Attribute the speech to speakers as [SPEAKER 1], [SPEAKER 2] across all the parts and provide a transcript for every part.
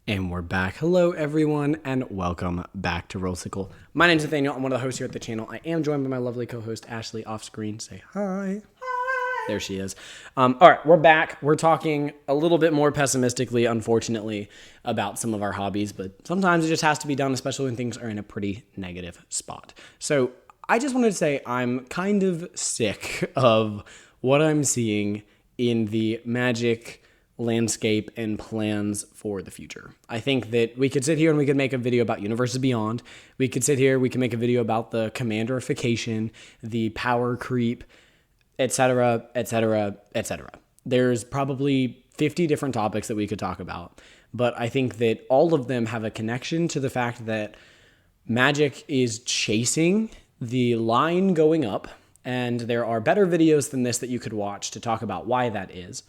[SPEAKER 1] And we're back. Hello, everyone, and welcome back to Rollsicle. My name's Nathaniel. I'm one of the hosts here at the channel. I am joined by my lovely co-host, Ashley, off screen. Say hi. Hi. There she is. All right, we're back. We're talking a little bit more pessimistically, unfortunately, about some of our hobbies, but sometimes it just has to be done, especially when things are in a pretty negative spot. So I just wanted to say I'm kind of sick of what I'm seeing in the Magic landscape and plans for the future. I think that we could sit here and we could make a video about Universes Beyond. We could sit here, we can make a video about the commanderification, the power creep, etc., etc., etc. There's probably 50 different topics that we could talk about, but I think that all of them have a connection to the fact that Magic is chasing the line going up, and there are better videos than this that you could watch to talk about why that is.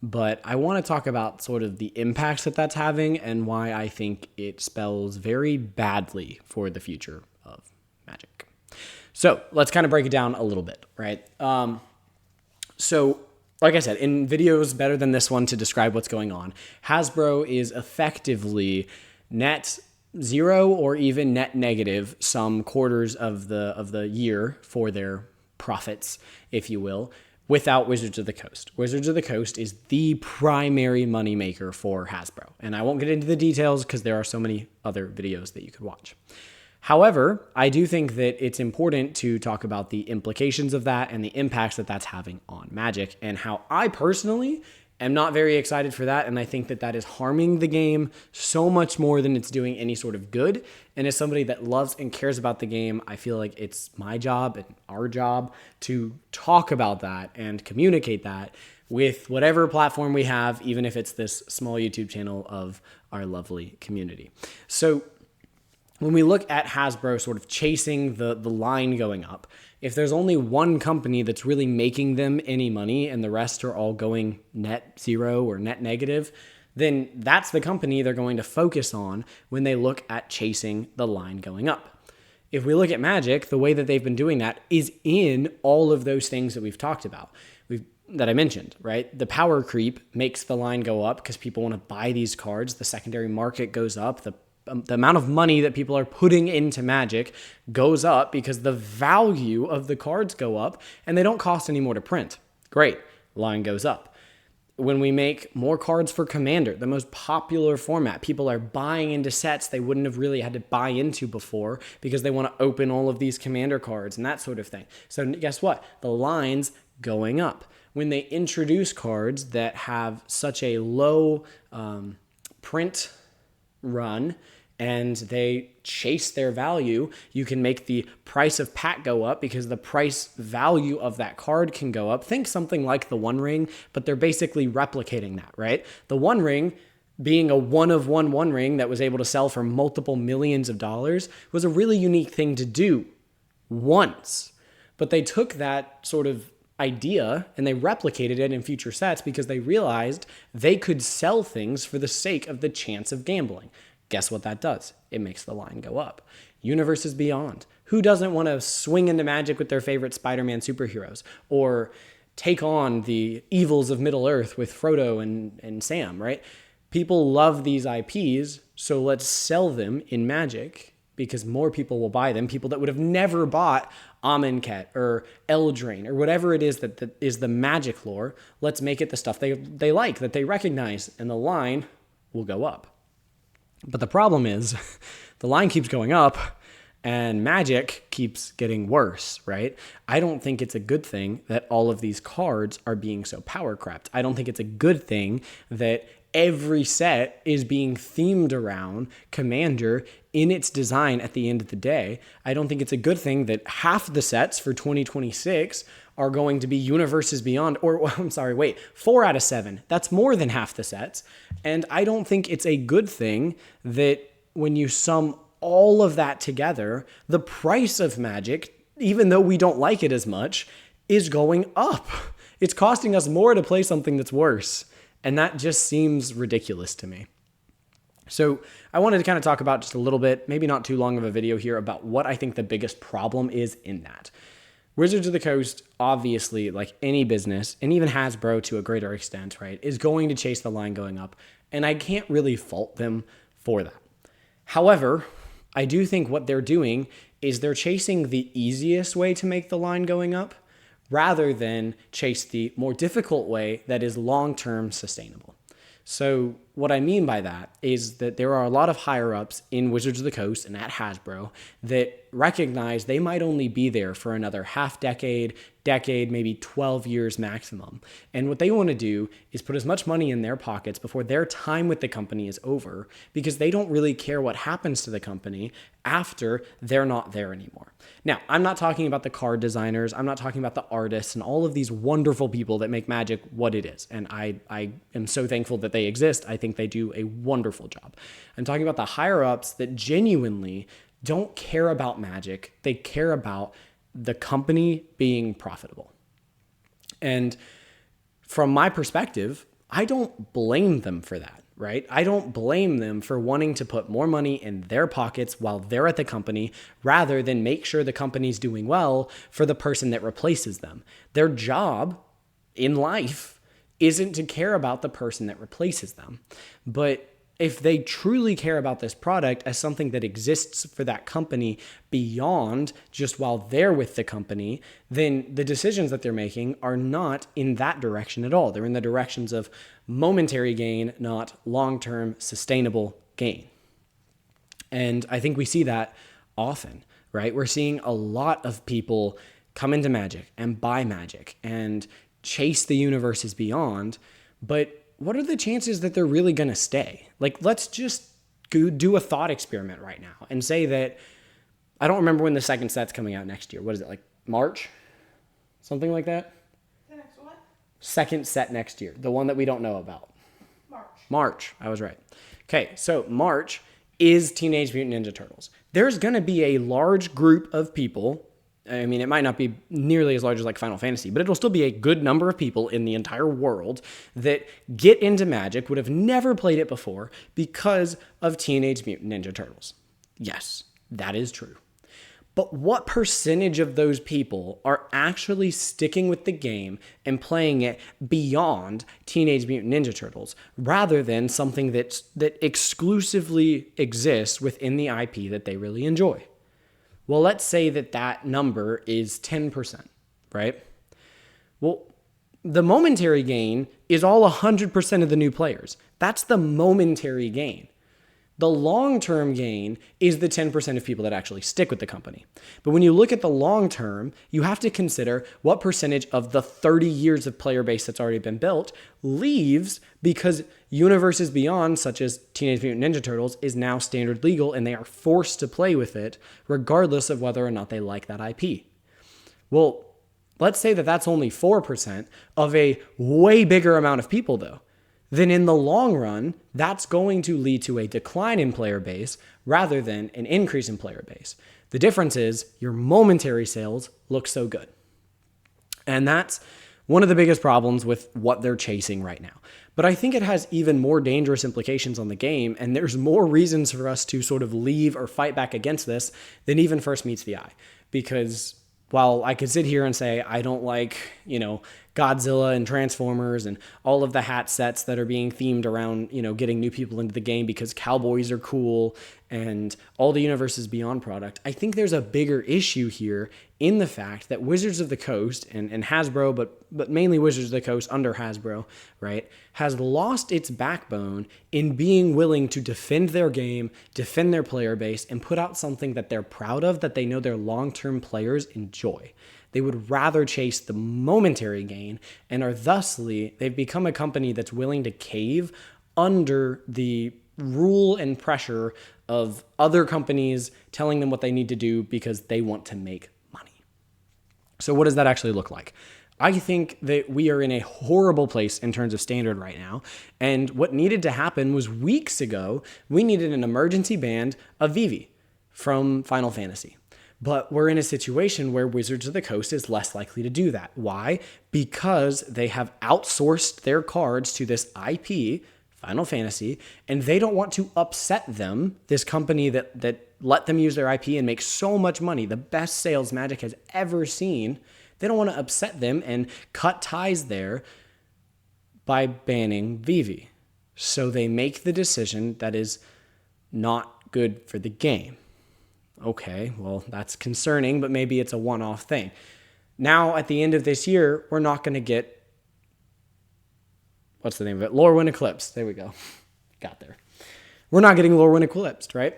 [SPEAKER 1] But I want to talk about sort of the impacts that that's having and why I think it spells very badly for the future of Magic. So let's kind of break it down a little bit, right? So like I said, in videos better than this one to describe what's going on, Hasbro is effectively net zero or even net negative some quarters of the year for their profits, if you will, without Wizards of the Coast. Wizards of the Coast is the primary moneymaker for Hasbro. And I won't get into the details because there are so many other videos that you could watch. However, I do think that it's important to talk about the implications of that and the impacts that that's having on Magic and how I personally am not very excited for that. And I think that that is harming the game so much more than it's doing any sort of good. And as somebody that loves and cares about the game, I feel like it's my job and our job to talk about that and communicate that with whatever platform we have, even if it's this small YouTube channel of our lovely community. So when we look at Hasbro sort of chasing the line going up, if there's only one company that's really making them any money and the rest are all going net zero or net negative, then that's the company they're going to focus on when they look at chasing the line going up. If we look at Magic, the way that they've been doing that is in all of those things that we've talked about, that I mentioned, right? The power creep makes the line go up because people want to buy these cards. The secondary market goes up. The amount of money that people are putting into Magic goes up because the value of the cards go up and they don't cost any more to print. Great, line goes up. When we make more cards for Commander, the most popular format, people are buying into sets they wouldn't have really had to buy into before because they want to open all of these Commander cards and that sort of thing. So guess what? The line's going up. When they introduce cards that have such a low print run and they chase their value, you can make the price of pack go up because the price value of that card can go up. Think something like the One Ring, but they're basically replicating that, right? The One Ring, being a one-of-one ring that was able to sell for multiple millions of dollars, was a really unique thing to do once. But they took that sort of idea and they replicated it in future sets because they realized they could sell things for the sake of the chance of gambling. Guess what that does? It makes the line go up. Universes Beyond. Who doesn't want to swing into Magic with their favorite Spider-Man superheroes or take on the evils of Middle-earth with Frodo and Sam, right? People love these IPs, so let's sell them in Magic because more people will buy them. People that would have never bought Amonkhet or Eldraine or whatever it is that is the Magic lore, let's make it the stuff they like, that they recognize, and the line will go up. But the problem is the line keeps going up and Magic keeps getting worse, right? I don't think it's a good thing that all of these cards are being so power crept. I don't think it's a good thing that every set is being themed around Commander in its design at the end of the day. I don't think it's a good thing that half the sets for 2026 are going to be Universes Beyond, or I'm sorry, wait, 4 out of 7. That's more than half the sets. And I don't think it's a good thing that when you sum all of that together, the price of Magic, even though we don't like it as much, is going up. It's costing us more to play something that's worse. And that just seems ridiculous to me. So I wanted to kind of talk about just a little bit, maybe not too long of a video here, about what I think the biggest problem is in that. Wizards of the Coast, obviously, like any business, and even Hasbro to a greater extent, right, is going to chase the line going up. And I can't really fault them for that. However, I do think what they're doing is they're chasing the easiest way to make the line going up rather than chase the more difficult way that is long-term sustainable. So what I mean by that is that there are a lot of higher ups in Wizards of the Coast and at Hasbro that recognize they might only be there for another half decade, maybe 12 years maximum. And what they want to do is put as much money in their pockets before their time with the company is over, because they don't really care what happens to the company after they're not there anymore. Now, I'm not talking about the card designers. I'm not talking about the artists and all of these wonderful people that make Magic what it is. And I am so thankful that they exist. I think they do a wonderful job. I'm talking about the higher ups that genuinely don't care about Magic. They care about the company being profitable. And from my perspective, I don't blame them for that, right? I don't blame them for wanting to put more money in their pockets while they're at the company rather than make sure the company's doing well for the person that replaces them. Their job in life isn't to care about the person that replaces them. But if they truly care about this product as something that exists for that company beyond just while they're with the company, then the decisions that they're making are not in that direction at all. They're in the directions of momentary gain, not long-term sustainable gain. And I think we see that often, right? We're seeing a lot of people come into Magic and buy Magic and chase the universes beyond, but what are the chances that they're really going to stay? Like, let's just do a thought experiment right now and say that, I don't remember when the second set's coming out next year. What is it, like March? Something like that?
[SPEAKER 2] The next one?
[SPEAKER 1] Second set next year, the one that we don't know about.
[SPEAKER 2] March.
[SPEAKER 1] I was right. Okay, so March is Teenage Mutant Ninja Turtles. There's going to be a large group of people. I mean, it might not be nearly as large as like Final Fantasy, but it'll still be a good number of people in the entire world that get into Magic, would have never played it before because of Teenage Mutant Ninja Turtles. Yes, that is true. But what percentage of those people are actually sticking with the game and playing it beyond Teenage Mutant Ninja Turtles rather than something that exclusively exists within the IP that they really enjoy? Well, let's say that number is 10%, right? Well, the momentary gain is all 100% of the new players. That's the momentary gain. The long-term gain is the 10% of people that actually stick with the company. But when you look at the long term, you have to consider what percentage of the 30 years of player base that's already been built leaves because universes beyond, such as Teenage Mutant Ninja Turtles, is now standard legal and they are forced to play with it regardless of whether or not they like that IP. Well, let's say that that's only 4% of a way bigger amount of people though. Then in the long run, that's going to lead to a decline in player base rather than an increase in player base. The difference is your momentary sales look so good. And that's one of the biggest problems with what they're chasing right now. But I think it has even more dangerous implications on the game, and there's more reasons for us to sort of leave or fight back against this than even first meets the eye. Because while I could sit here and say, I don't like, Godzilla and Transformers and all of the hat sets that are being themed around, getting new people into the game because cowboys are cool and all the universes beyond product, I think there's a bigger issue here in the fact that Wizards of the Coast and Hasbro, but mainly Wizards of the Coast under Hasbro, right, has lost its backbone in being willing to defend their game, defend their player base, and put out something that they're proud of, that they know their long-term players enjoy. They would rather chase the momentary gain and are thusly, they've become a company that's willing to cave under the rule and pressure of other companies telling them what they need to do because they want to make money. So what does that actually look like? I think that we are in a horrible place in terms of standard right now. And what needed to happen was weeks ago, we needed an emergency ban of Vivi from Final Fantasy. But we're in a situation where Wizards of the Coast is less likely to do that. Why? Because they have outsourced their cards to this IP, Final Fantasy, and they don't want to upset them, this company that let them use their IP and make so much money, the best sales Magic has ever seen. They don't want to upset them and cut ties there by banning Vivi. So they make the decision that is not good for the game. Okay, well, that's concerning, but maybe it's a one-off thing. Now, at the end of this year, we're not going to get, what's the name of it? Lorwyn Eclipsed. There we go. Got there. We're not getting Lorwyn Eclipsed, right?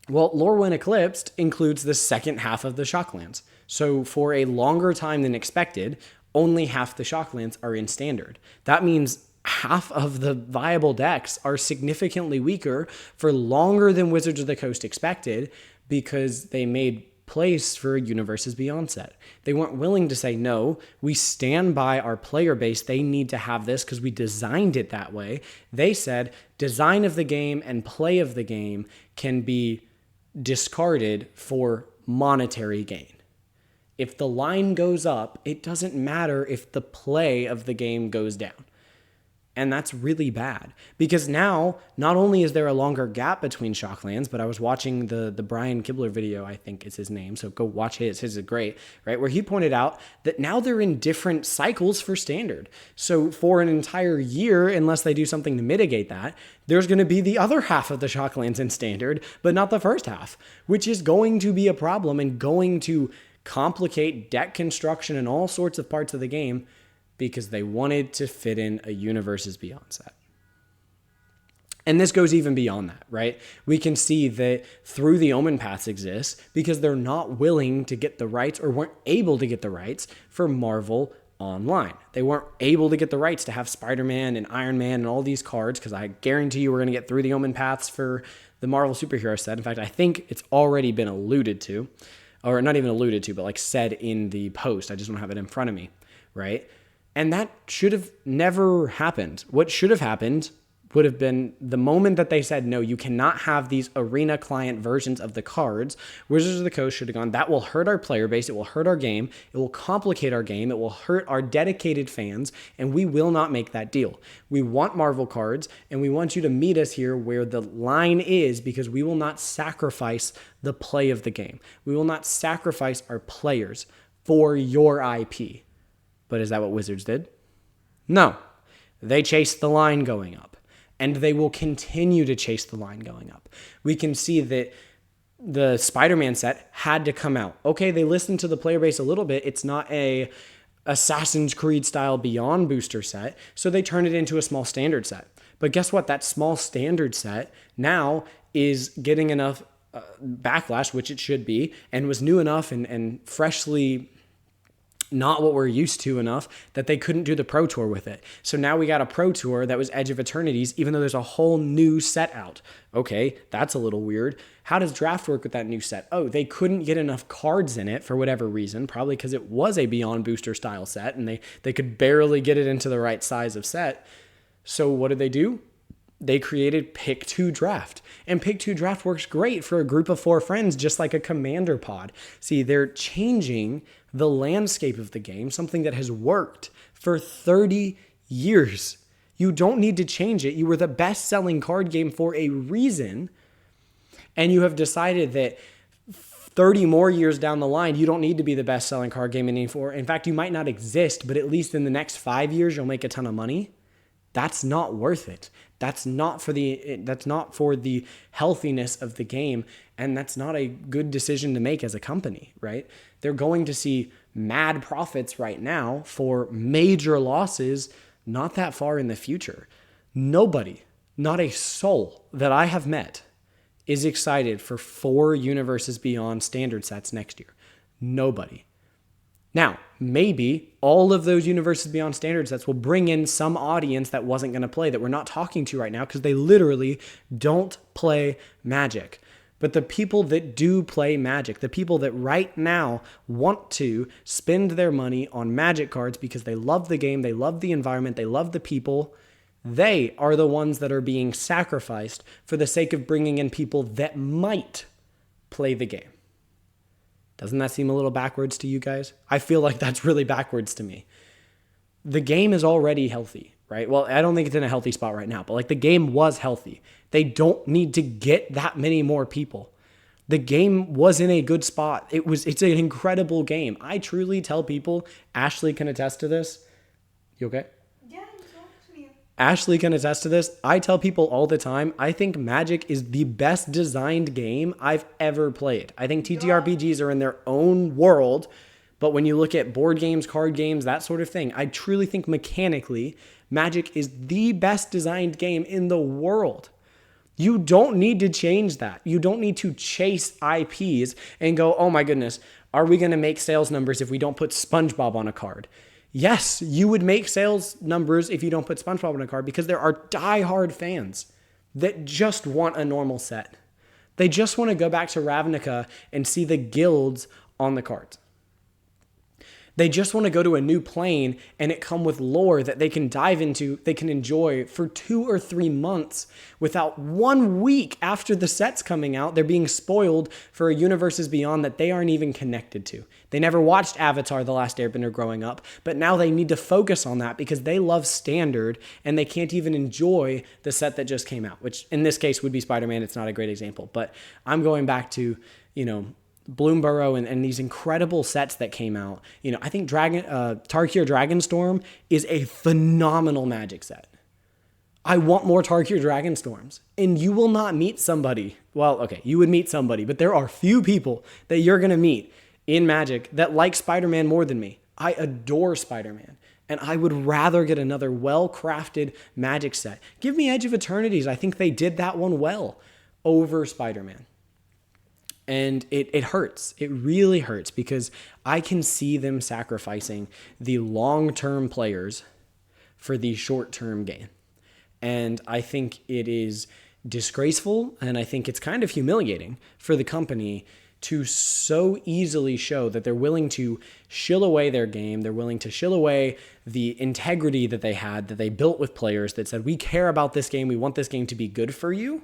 [SPEAKER 1] Well, Lorwyn Eclipsed includes the second half of the Shocklands. So for a longer time than expected, only half the Shocklands are in Standard. That means half of the viable decks are significantly weaker for longer than Wizards of the Coast expected, because they made place for a Universes Beyond set. They weren't willing to say, no, we stand by our player base. They need to have this because we designed it that way. They said design of the game and play of the game can be discarded for monetary gain. If the line goes up, it doesn't matter if the play of the game goes down. And that's really bad, because now not only is there a longer gap between Shocklands, but I was watching the Brian Kibler video, I think is his name. So go watch his. His is great, right? Where he pointed out that now they're in different cycles for Standard. So for an entire year, unless they do something to mitigate that, there's going to be the other half of the Shocklands in Standard, but not the first half, which is going to be a problem and going to complicate deck construction and all sorts of parts of the game, because they wanted to fit in a Universes Beyond set. And this goes even beyond that, right? We can see that Through the Omen Paths exists because they're not willing to get the rights, or weren't able to get the rights for Marvel Online. They weren't able to get the rights to have Spider-Man and Iron Man and all these cards, because I guarantee you we're going to get Through the Omen Paths for the Marvel superhero set. In fact, I think it's already been alluded to, or not even alluded to, but like said in the post. I just don't have it in front of me, right? And that should have never happened. What should have happened would have been the moment that they said, no, you cannot have these arena client versions of the cards. Wizards of the Coast should have gone, that will hurt our player base. It will hurt our game. It will complicate our game. It will hurt our dedicated fans. And we will not make that deal. We want Marvel cards, and we want you to meet us here where the line is, because we will not sacrifice the play of the game. We will not sacrifice our players for your IP. But is that what Wizards did? No. They chased the line going up, and they will continue to chase the line going up. We can see that the Spider-Man set had to come out. Okay, they listened to the player base a little bit. It's not a Assassin's Creed style Beyond booster set, so they turned it into a small Standard set. But guess what? That small Standard set now is getting enough backlash, which it should be, and was new enough and freshly not what we're used to enough that they couldn't do the Pro Tour with it. So now we got a Pro Tour that was Edge of Eternities, even though there's a whole new set out. Okay, that's a little weird. How does draft work with that new set? Oh, they couldn't get enough cards in it for whatever reason, probably because it was a Beyond Booster style set, and they could barely get it into the right size of set. So what did they do? They created Pick 2 Draft. And Pick 2 Draft works great for a group of 4 friends, just like a commander pod. See, they're changing the landscape of the game, something that has worked for 30 years. You don't need to change it. You were the best-selling card game for a reason, and you have decided that 30 more years down the line, you don't need to be the best-selling card game anymore. In fact, you might not exist, but at least in the next 5 years, you'll make a ton of money. That's not worth it. That's not for the healthiness of the game, and that's not a good decision to make as a company, right? They're going to see mad profits right now for major losses not that far in the future. Nobody, not a soul that I have met, is excited for 4 Universes Beyond Standard sets next year. Nobody. Now, maybe all of those Universes Beyond Standard sets will bring in some audience that wasn't going to play, that we're not talking to right now, because they literally don't play Magic. But the people that do play Magic, the people that right now want to spend their money on Magic cards because they love the game, they love the environment, they love the people, they are the ones that are being sacrificed for the sake of bringing in people that might play the game. Doesn't that seem a little backwards to you guys? I feel like that's really backwards to me. The game is already healthy, right? Well, I don't think it's in a healthy spot right now, but like the game was healthy. They don't need to get that many more people. The game was in a good spot. It's an incredible game. I truly tell people, Ashley can attest to this. You okay?
[SPEAKER 2] Yeah, you talk to me.
[SPEAKER 1] Ashley can attest to this. I tell people all the time, I think Magic is the best designed game I've ever played. I think TTRPGs are in their own world, but when you look at board games, card games, that sort of thing, I truly think mechanically, Magic is the best designed game in the world. You don't need to change that. You don't need to chase IPs and go, oh my goodness, are we going to make sales numbers if we don't put SpongeBob on a card? Yes, you would make sales numbers if you don't put SpongeBob on a card because there are diehard fans that just want a normal set. They just want to go back to Ravnica and see the guilds on the cards. They just want to go to a new plane and it come with lore that they can dive into, they can enjoy for 2 or 3 months without 1 week after the set's coming out. They're being spoiled for a universes beyond that they aren't even connected to. They never watched Avatar: The Last Airbender growing up, but now they need to focus on that because they love Standard and they can't even enjoy the set that just came out, which in this case would be Spider-Man. It's not a great example, but I'm going back to, Bloomborough and these incredible sets that came out. I think Tarkir Dragonstorm is a phenomenal Magic set. I want more Tarkir Dragonstorms. And you will not meet somebody. Well, okay, you would meet somebody, but there are few people that you're going to meet in Magic that like Spider-Man more than me. I adore Spider-Man. And I would rather get another well-crafted Magic set. Give me Edge of Eternities. I think they did that one well over Spider-Man. And it hurts. It really hurts because I can see them sacrificing the long-term players for the short-term gain. And I think it is disgraceful, and I think it's kind of humiliating for the company to so easily show that they're willing to shill away their game. They're willing to shill away the integrity that they had, that they built with players that said, we care about this game. We want this game to be good for you.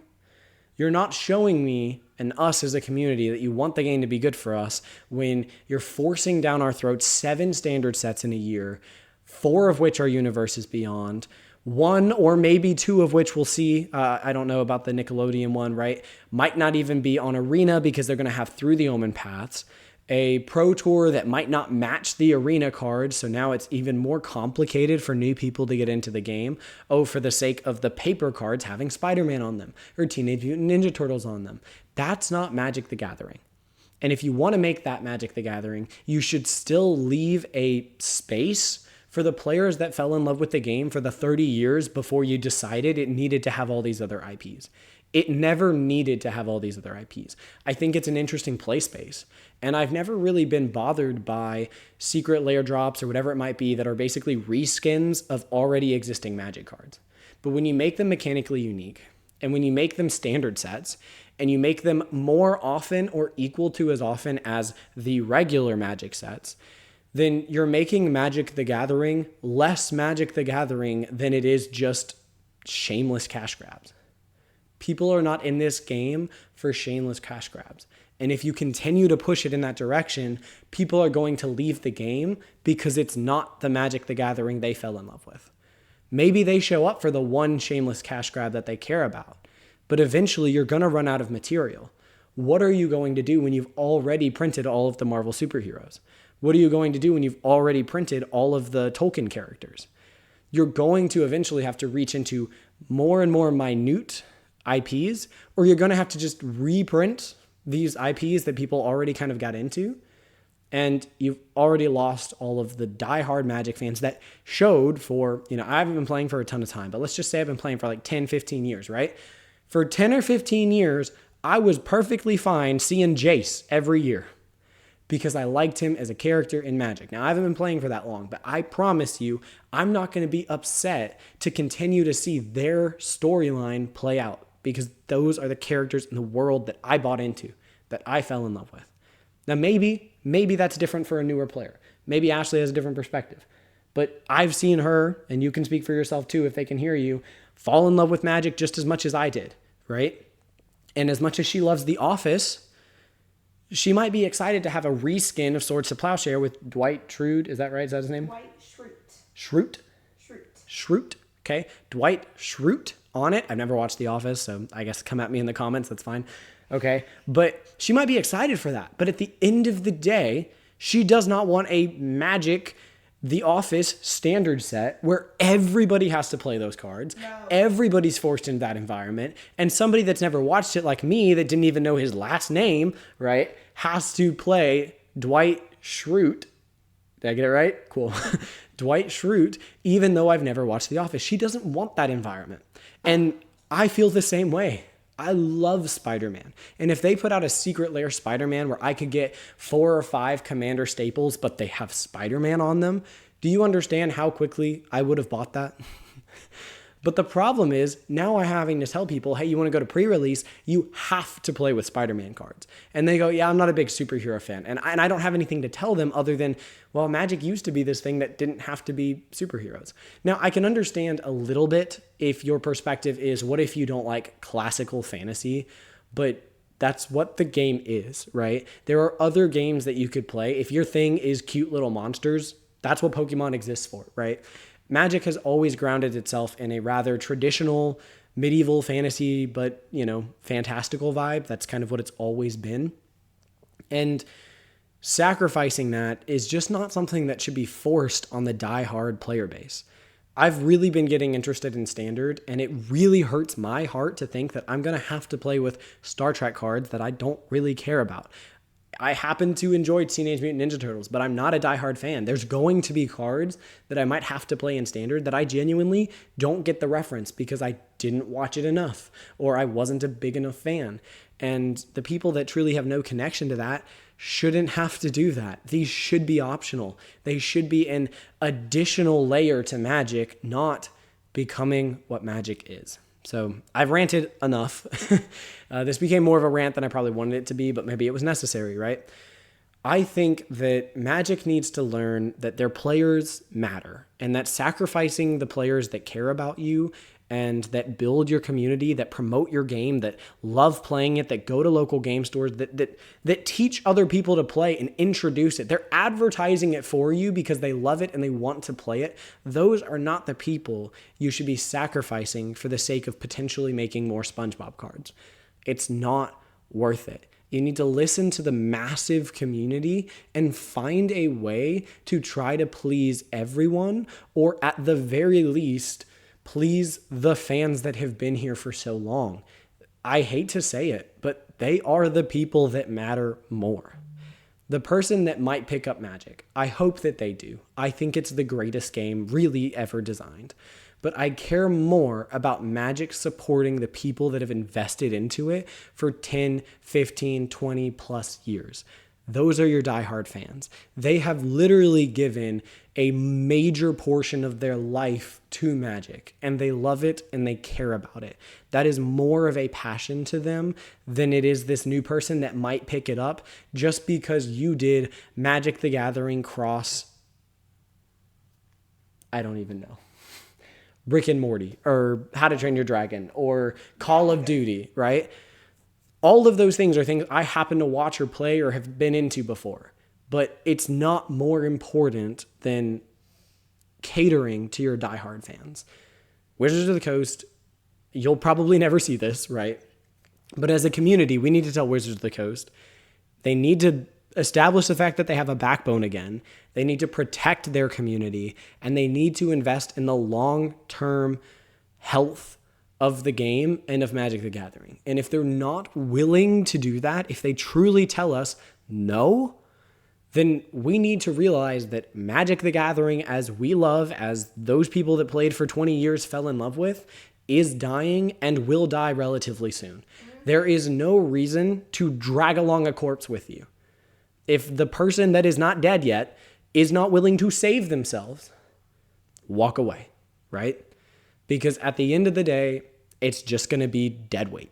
[SPEAKER 1] You're not showing me and us as a community that you want the game to be good for us when you're forcing down our throats 7 standard sets in a year, 4 of which are Universes Beyond, 1 or maybe 2 of which we'll see. I don't know about the Nickelodeon one, right? Might not even be on Arena because they're going to have Through the Omen paths. A Pro Tour that might not match the Arena cards, so now it's even more complicated for new people to get into the game. Oh, for the sake of the paper cards having Spider-Man on them or Teenage Mutant Ninja Turtles on them. That's not Magic the Gathering. And if you want to make that Magic the Gathering, you should still leave a space for the players that fell in love with the game for the 30 years before you decided it needed to have all these other IPs. It never needed to have all these other IPs. I think it's an interesting play space. And I've never really been bothered by secret layer drops or whatever it might be that are basically reskins of already existing Magic cards. But when you make them mechanically unique, and when you make them standard sets, and you make them more often or equal to as often as the regular Magic sets, then you're making Magic the Gathering less Magic the Gathering than it is just shameless cash grabs. People are not in this game for shameless cash grabs. And if you continue to push it in that direction, people are going to leave the game because it's not the Magic the Gathering they fell in love with. Maybe they show up for the one shameless cash grab that they care about, but eventually you're going to run out of material. What are you going to do when you've already printed all of the Marvel superheroes? What are you going to do when you've already printed all of the Tolkien characters? You're going to eventually have to reach into more and more minute IPs, or you're going to have to just reprint these IPs that people already kind of got into. And you've already lost all of the diehard Magic fans that showed for, I haven't been playing for a ton of time, but let's just say I've been playing for like 10, 15 years, right? For 10 or 15 years, I was perfectly fine seeing Jace every year because I liked him as a character in Magic. Now, I haven't been playing for that long, but I promise you, I'm not going to be upset to continue to see their storyline play out because those are the characters in the world that I bought into, that I fell in love with. Now, maybe that's different for a newer player. Maybe Ashley has a different perspective. But I've seen her, and you can speak for yourself too if they can hear you, fall in love with Magic just as much as I did, right? And as much as she loves The Office, she might be excited to have a reskin of Swords to Plowshare with Dwight Schrute. Is that right? Is that his name?
[SPEAKER 2] Dwight Schrute.
[SPEAKER 1] Schrute?
[SPEAKER 2] Schrute.
[SPEAKER 1] Schrute. Okay. Dwight Schrute on it. I've never watched The Office, so I guess come at me in the comments. That's fine. Okay. But she might be excited for that. But at the end of the day, she does not want a Magic The Office standard set where everybody has to play those cards.
[SPEAKER 2] No.
[SPEAKER 1] Everybody's forced into that environment. And somebody that's never watched it, like me, that didn't even know his last name, right, has to play Dwight Schrute. Did I get it right? Cool. Dwight Schrute, even though I've never watched The Office. She doesn't want that environment. And I feel the same way. I love Spider-Man. And if they put out a Secret Lair Spider-Man where I could get 4 or 5 Commander staples, but they have Spider-Man on them, do you understand how quickly I would have bought that? But the problem is now I'm having to tell people, hey, you want to go to pre-release, you have to play with Spider-Man cards. And they go, yeah, I'm not a big superhero fan. And I don't have anything to tell them other than, well, Magic used to be this thing that didn't have to be superheroes. Now, I can understand a little bit if your perspective is, what if you don't like classical fantasy? But that's what the game is, right? There are other games that you could play. If your thing is cute little monsters, that's what Pokemon exists for, right? Magic has always grounded itself in a rather traditional medieval fantasy, but, fantastical vibe. That's kind of what it's always been. And sacrificing that is just not something that should be forced on the die-hard player base. I've really been getting interested in Standard, and it really hurts my heart to think that I'm going to have to play with Star Trek cards that I don't really care about. I happen to enjoy Teenage Mutant Ninja Turtles, but I'm not a diehard fan. There's going to be cards that I might have to play in Standard that I genuinely don't get the reference because I didn't watch it enough or I wasn't a big enough fan. And the people that truly have no connection to that shouldn't have to do that. These should be optional. They should be an additional layer to Magic, not becoming what Magic is. So I've ranted enough. This became more of a rant than I probably wanted it to be, but maybe it was necessary, right? I think that Magic needs to learn that their players matter and that sacrificing the players that care about you and that build your community, that promote your game, that love playing it, that go to local game stores, that teach other people to play and introduce it. They're advertising it for you because they love it and they want to play it. Those are not the people you should be sacrificing for the sake of potentially making more SpongeBob cards. It's not worth it. You need to listen to the massive community and find a way to try to please everyone, or at the very least, please the fans that have been here for so long. I hate to say it, but they are the people that matter more. The person that might pick up Magic, I hope that they do. I think it's the greatest game really ever designed. But I care more about Magic supporting the people that have invested into it for 10, 15, 20 plus years. Those are your diehard fans. They have literally given a major portion of their life to Magic, and they love it and they care about it. That is more of a passion to them than it is this new person that might pick it up just because you did Magic the Gathering cross, I don't even know, Rick and Morty, or How to Train Your Dragon, or Call of Duty, right? All of those things are things I happen to watch or play or have been into before. But it's not more important than catering to your diehard fans. Wizards of the Coast, you'll probably never see this, right? But as a community, we need to tell Wizards of the Coast, they need to establish the fact that they have a backbone again. They need to protect their community, and they need to invest in the long-term health of the game and of Magic the Gathering. And if they're not willing to do that, if they truly tell us no, then we need to realize that Magic the Gathering, as we love, as those people that played for 20 years fell in love with, is dying and will die relatively soon. There is no reason to drag along a corpse with you. If the person that is not dead yet is not willing to save themselves, walk away, right? Because at the end of the day, it's just going to be dead weight.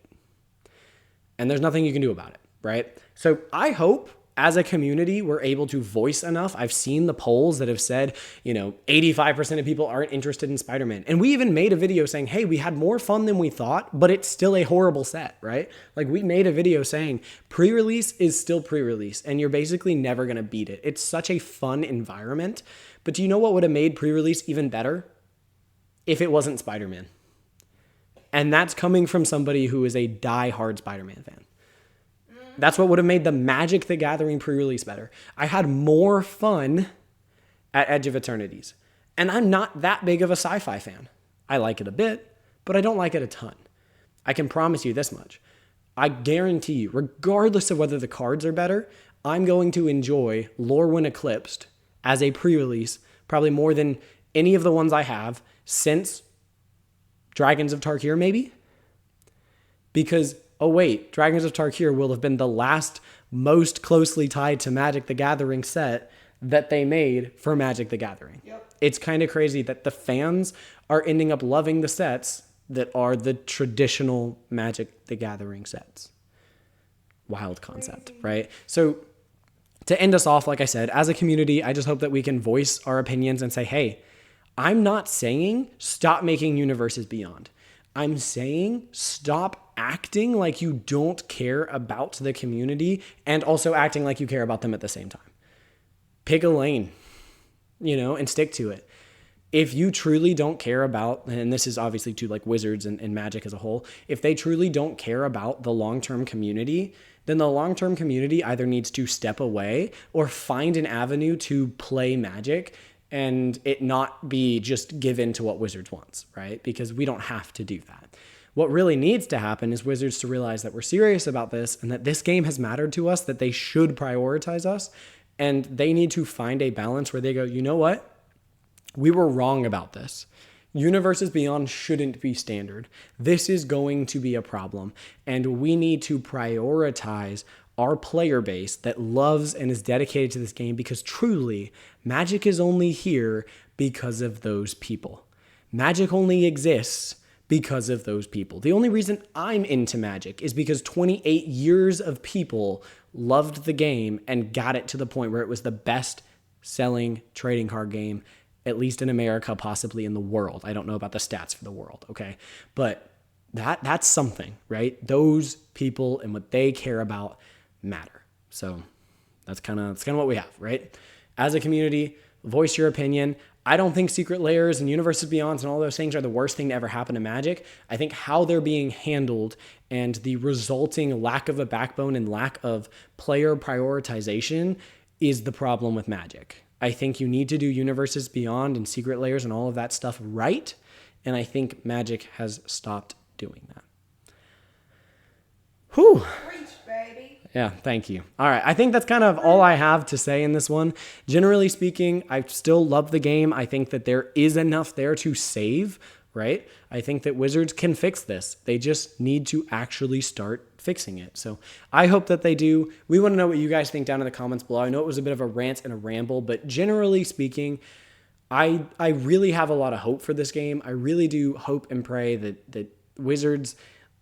[SPEAKER 1] And there's nothing you can do about it, right? So I hope as a community, we're able to voice enough. I've seen the polls that have said, 85% of people aren't interested in Spider-Man. And we even made a video saying, hey, we had more fun than we thought, but it's still a horrible set, right? Like we made a video saying pre-release is still pre-release and you're basically never going to beat it. It's such a fun environment. But do you know what would have made pre-release even better? If it wasn't Spider-Man. And that's coming from somebody who is a die-hard Spider-Man fan. That's what would have made the Magic the Gathering pre-release better. I had more fun at Edge of Eternities. And I'm not that big of a sci-fi fan. I like it a bit, but I don't like it a ton. I can promise you this much. I guarantee you, regardless of whether the cards are better, I'm going to enjoy Lorwyn Eclipsed as a pre-release probably more than any of the ones I have since Dragons of Tarkir, maybe? Because, oh wait, Dragons of Tarkir will have been the last most closely tied to Magic the Gathering set that they made for Magic the Gathering.
[SPEAKER 2] Yep.
[SPEAKER 1] It's kind of crazy that the fans are ending up loving the sets that are the traditional Magic the Gathering sets. Wild concept, right? So to end us off, like I said, as a community, I just hope that we can voice our opinions and say, hey, I'm not saying stop making Universes Beyond. I'm saying stop acting like you don't care about the community and also acting like you care about them at the same time. Pick a lane, and stick to it. If you truly don't care about, and this is obviously to like Wizards and Magic as a whole, if they truly don't care about the long-term community, then the long-term community either needs to step away or find an avenue to play Magic and it not be just given to what Wizards wants, right? Because we don't have to do that. What really needs to happen is Wizards to realize that we're serious about this and that this game has mattered to us, that they should prioritize us, and they need to find a balance where they go, you know what? We were wrong about this. Universes Beyond shouldn't be standard. This is going to be a problem, and we need to prioritize our player base that loves and is dedicated to this game, because truly, Magic is only here because of those people. Magic only exists because of those people. The only reason I'm into Magic is because 28 years of people loved the game and got it to the point where it was the best selling trading card game, at least in America, possibly in the world. I don't know about the stats for the world, okay? But that's something, right? Those people and what they care about matter. So that's kind of what we have, right? As a community, voice your opinion. I don't think Secret Layers and Universes Beyond and all those things are the worst thing to ever happen to Magic. I think how they're being handled and the resulting lack of a backbone and lack of player prioritization is the problem with Magic. I think you need to do Universes Beyond and Secret Layers and all of that stuff right, and I think Magic has stopped doing that. Whew.
[SPEAKER 2] Preach, baby.
[SPEAKER 1] Yeah, thank you. All right, I think that's kind of all I have to say in this one. Generally speaking, I still love the game. I think that there is enough there to save, right? I think that Wizards can fix this. They just need to actually start fixing it. So I hope that they do. We want to know what you guys think down in the comments below. I know it was a bit of a rant and a ramble, but generally speaking, I really have a lot of hope for this game. I really do hope and pray that Wizards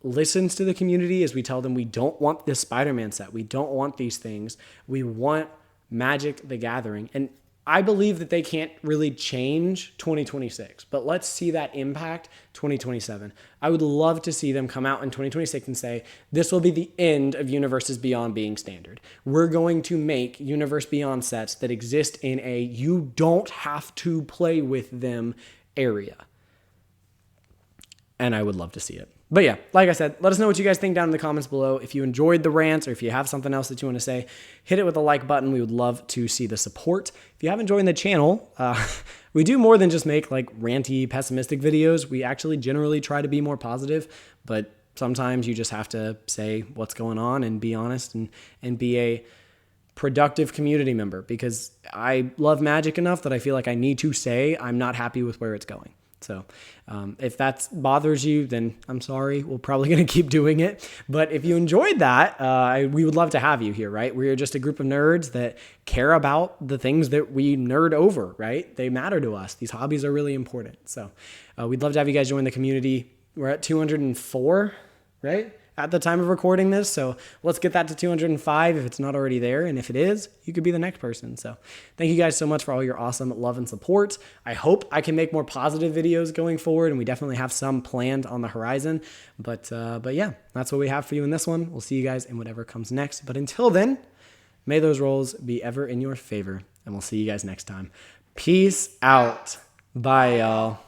[SPEAKER 1] listens to the community as we tell them we don't want this Spider-Man set. We don't want these things. We want Magic the Gathering. And I believe that they can't really change 2026, but let's see that impact 2027. I would love to see them come out in 2026 and say, this will be the end of Universes Beyond being standard. We're going to make Universe Beyond sets that exist in a you don't have to play with them area. And I would love to see it. But yeah, like I said, let us know what you guys think down in the comments below. If you enjoyed the rants or if you have something else that you want to say, hit it with the like button. We would love to see the support. If you haven't joined the channel, we do more than just make like ranty, pessimistic videos. We actually generally try to be more positive, but sometimes you just have to say what's going on and be honest and be a productive community member, because I love Magic enough that I feel like I need to say I'm not happy with where it's going. So if that bothers you, then I'm sorry. We're probably going to keep doing it. But if you enjoyed that, we would love to have you here, right? We are just a group of nerds that care about the things that we nerd over, right? They matter to us. These hobbies are really important. So we'd love to have you guys join the community. We're at 204, right? At the time of recording this. So let's get that to 205 if it's not already there. And if it is, you could be the next person. So thank you guys so much for all your awesome love and support. I hope I can make more positive videos going forward, and we definitely have some planned on the horizon. But yeah, that's what we have for you in this one. We'll see you guys in whatever comes next. But until then, may those rolls be ever in your favor, and we'll see you guys next time. Peace out. Bye, y'all.